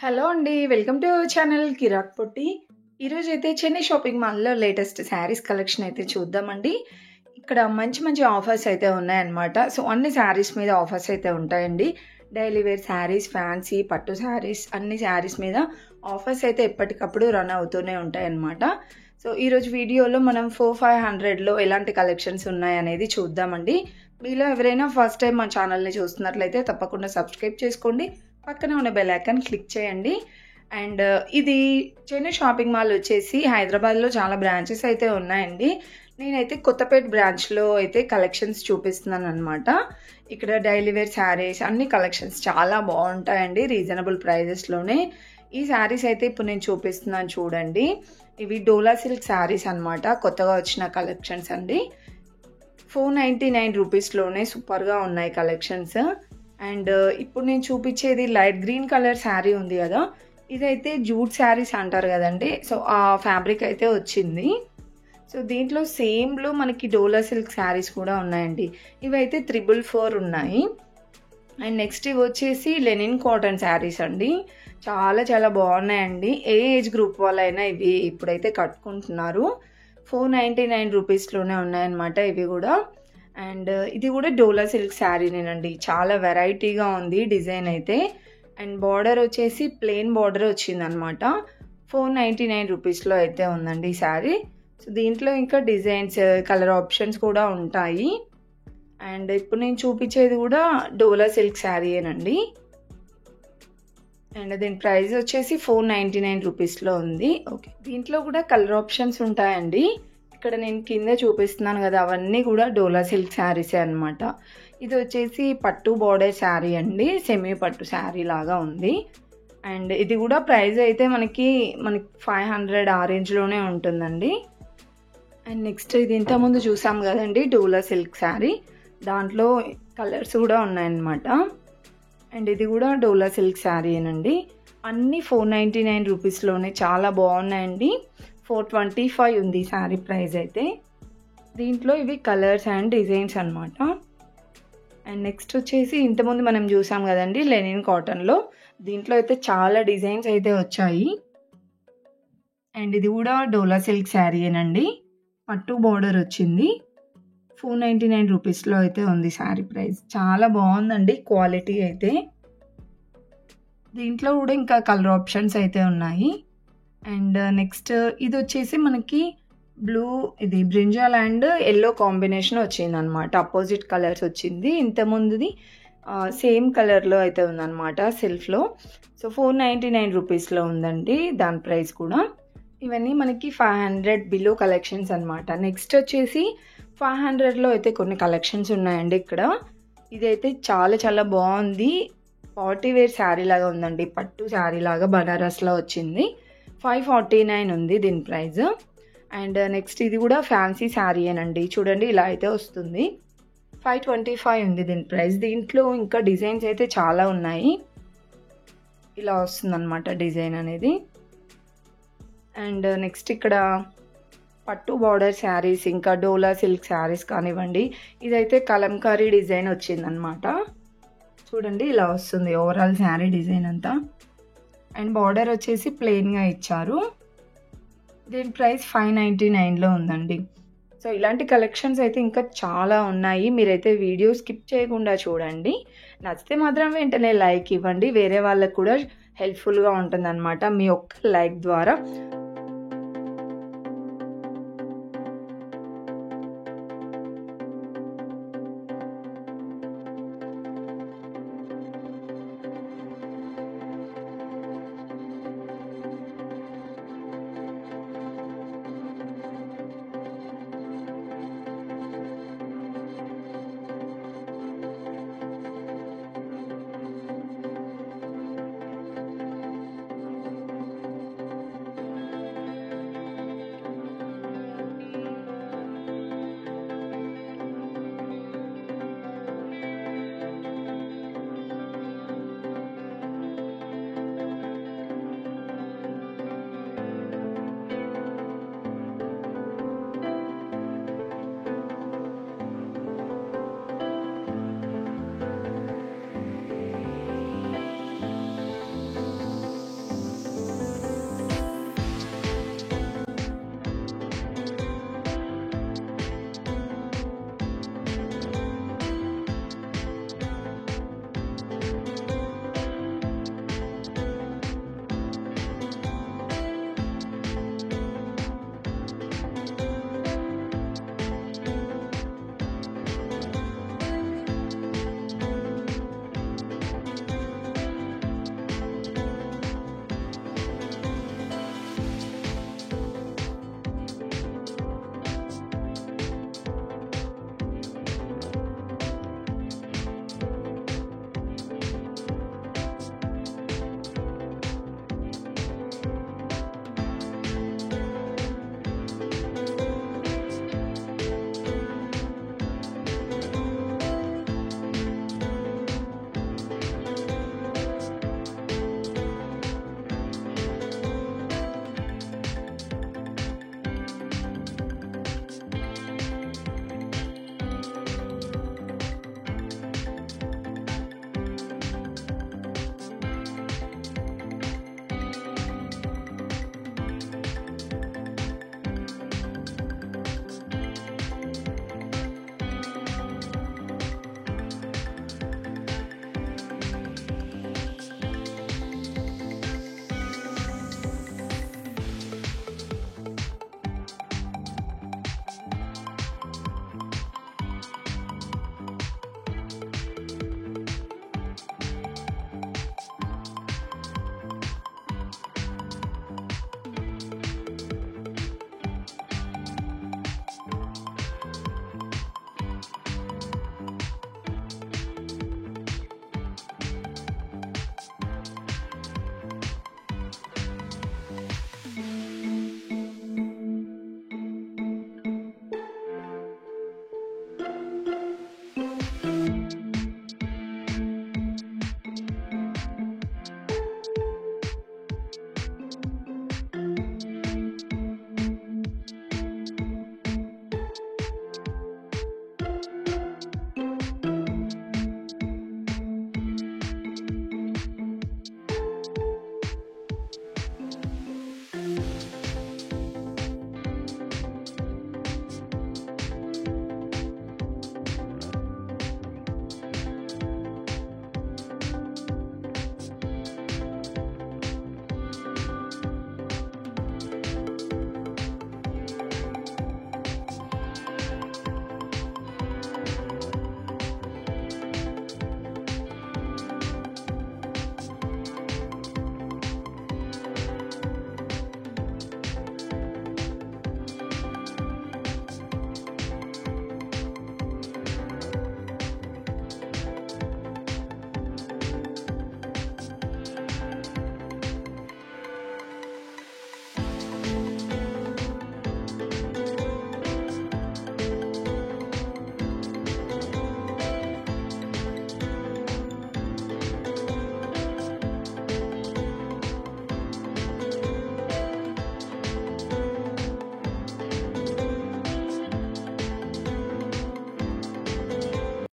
Hello అండి. Welcome to our channel కిరాక్ పొట్టి. ఈరోజైతే Chennai shopping మాల్‌లో లేటెస్ట్ శారీస్ కలెక్షన్ అయితే చూద్దామండి. ఇక్కడ మంచి మంచి ఆఫర్స్ అయితే ఉన్నాయన్నమాట. సో, అన్ని శారీస్ మీద ఆఫర్స్ అయితే ఉంటాయండి. డైలీ వేర్ శారీస్, ఫ్యాన్సీ, పట్టు శారీస్ అన్ని శారీస్ మీద ఆఫర్స్ అయితే ఎప్పటికప్పుడు రన్ అవుతూనే ఉంటాయన్నమాట. సో, ఈరోజు వీడియోలో మనం 4500లో ఎలాంటి కలెక్షన్స్ ఉన్నాయనేది చూద్దామండి. మీలో ఎవరైనా ఫస్ట్ టైం మా ఛానల్‌ని చూస్తున్నట్లయితే తప్పకుండా సబ్స్క్రైబ్ చేసుకోండి. పక్కన ఉన్న బెల్ ఐకాన్ క్లిక్ చేయండి. అండ్ ఇది చెన్నై షాపింగ్ మాల్ వచ్చేసి హైదరాబాద్లో చాలా బ్రాంచెస్ అయితే ఉన్నాయండి. నేనైతే కొత్తపేట బ్రాంచ్లో అయితే కలెక్షన్స్ చూపిస్తున్నాను అనమాట. ఇక్కడ డైలీ వేర్ శారీస్ అన్ని కలెక్షన్స్ చాలా బాగుంటాయండి రీజనబుల్ ప్రైజెస్లోనే. ఈ శారీస్ అయితే ఇప్పుడు నేను చూపిస్తున్నాను చూడండి. ఇవి డోలా సిల్క్ శారీస్ అనమాట. కొత్తగా వచ్చిన కలెక్షన్స్ అండి. 499 రూపీస్లోనే సూపర్గా ఉన్నాయి కలెక్షన్స్. అండ్ ఇప్పుడు నేను చూపించేది లైట్ గ్రీన్ కలర్ శారీ ఉంది కదా, ఇదైతే జూట్ శారీస్ అంటారు కదండి. సో ఆ ఫ్యాబ్రిక్ అయితే వచ్చింది. సో దీంట్లో సేమ్లో మనకి డోలా సిల్క్ శారీస్ కూడా ఉన్నాయండి. ఇవైతే 444 ఉన్నాయి. అండ్ నెక్స్ట్ ఇవి వచ్చేసి లెనిన్ కాటన్ శారీస్ అండి. చాలా చాలా బాగున్నాయండి. ఏ ఏజ్ గ్రూప్ వాళ్ళైనా ఇవి ఇప్పుడైతే కట్టుకుంటున్నారు. 499 రూపీస్లోనే ఉన్నాయన్నమాట ఇవి కూడా. అండ్ ఇది కూడా డోలా సిల్క్ శారీనేనండి. చాలా వెరైటీగా ఉంది డిజైన్ అయితే. అండ్ బార్డర్ వచ్చేసి ప్లెయిన్ బార్డర్ వచ్చిందనమాట. 499 రూపీస్లో అయితే ఉందండి ఈ శారీ. సో దీంట్లో ఇంకా డిజైన్స్, కలర్ ఆప్షన్స్ కూడా ఉంటాయి. అండ్ ఇప్పుడు నేను చూపించేది కూడా డోలా సిల్క్ శారీయేనండి. అండ్ దీని ప్రైస్ వచ్చేసి 499 రూపీస్లో ఉంది. ఓకే, దీంట్లో కూడా కలర్ ఆప్షన్స్ ఉంటాయండి. ఇక్కడ నేను కింద చూపిస్తున్నాను కదా, అవన్నీ కూడా డోలా సిల్క్ శారీసే అనమాట. ఇది వచ్చేసి పట్టు బార్డర్ శారీ అండి. సెమీ పట్టు శారీ లాగా ఉంది. అండ్ ఇది కూడా ప్రైస్ అయితే మనకి 500 ఆ రేంజ్లోనే ఉంటుందండి. అండ్ నెక్స్ట్ ఇది ఇంతకుముందు చూసాం కదండి డోలా సిల్క్ శారీ, దాంట్లో కలర్స్ కూడా ఉన్నాయన్నమాట. అండ్ ఇది కూడా డోలా సిల్క్ శారీనండి. అన్నీ 499 రూపీస్లోనే చాలా బాగున్నాయండి. 425 ఉంది శారీ ప్రైస్ అయితే. దీంట్లో ఇవి కలర్స్ అండ్ డిజైన్స్ అనమాట. అండ్ నెక్స్ట్ వచ్చేసి ఇంతకుముందు మనం చూసాం కదండి లెనిన్ కాటన్లో, దీంట్లో అయితే చాలా డిజైన్స్ అయితే వచ్చాయి. అండ్ ఇది కూడా డోలా సిల్క్ శారీయేనండి. పట్టు బార్డర్ వచ్చింది. 499 రూపీస్లో అయితే ఉంది శారీ ప్రైస్. చాలా బాగుందండి క్వాలిటీ అయితే. దీంట్లో కూడా ఇంకా కలర్ ఆప్షన్స్ అయితే ఉన్నాయి. అండ్ నెక్స్ట్ ఇది వచ్చేసి మనకి బ్లూ, ఇది బ్రింజాల్ అండ్ ఎల్లో కాంబినేషన్ వచ్చిందనమాట. అపోజిట్ కలర్స్ వచ్చింది. ఇంతకుముందుది సేమ్ కలర్లో అయితే ఉందన్నమాట సెల్ఫ్లో. సో 499 రూపీస్లో ఉందండి దాని ప్రైస్ కూడా. ఇవన్నీ మనకి 500 బిలో కలెక్షన్స్ అనమాట. నెక్స్ట్ వచ్చేసి 500లో అయితే కొన్ని కలెక్షన్స్ ఉన్నాయండి ఇక్కడ. ఇదైతే చాలా చాలా బాగుంది. పార్టీ వేర్ శారీ లాగా ఉందండి. పట్టు శారీ లాగా బనారస్లో వచ్చింది. 549 ఉంది దీని ప్రైస్. అండ్ నెక్స్ట్ ఇది కూడా ఫ్యాన్సీ శారీయేనండి. చూడండి ఇలా అయితే వస్తుంది. 525 ఉంది దీని ప్రైస్. దీంట్లో ఇంకా డిజైన్స్ అయితే చాలా ఉన్నాయి. ఇలా వస్తుందన్నమాట డిజైన్ అనేది. అండ్ నెక్స్ట్ ఇక్కడ పట్టు బార్డర్ శారీస్, ఇంకా డోలా సిల్క్ శారీస్ కానివ్వండి. ఇదైతే కలంకారీ డిజైన్ వచ్చిందనమాట. చూడండి ఇలా వస్తుంది ఓవరాల్ శారీ డిజైన్ అంతా. అండ్ బార్డర్ వచ్చేసి ప్లెయిన్గా ఇచ్చారు. దీని ప్రైస్ 599లో ఉందండి. సో ఇలాంటి కలెక్షన్స్ అయితే ఇంకా చాలా ఉన్నాయి. మీరైతే వీడియో స్కిప్ చేయకుండా చూడండి. నచ్చితే మాత్రం వెంటనే లైక్ ఇవ్వండి. వేరే వాళ్ళకు కూడా హెల్ప్ఫుల్గా ఉంటుందన్నమాట. మీ ఒక్క లైక్ ద్వారా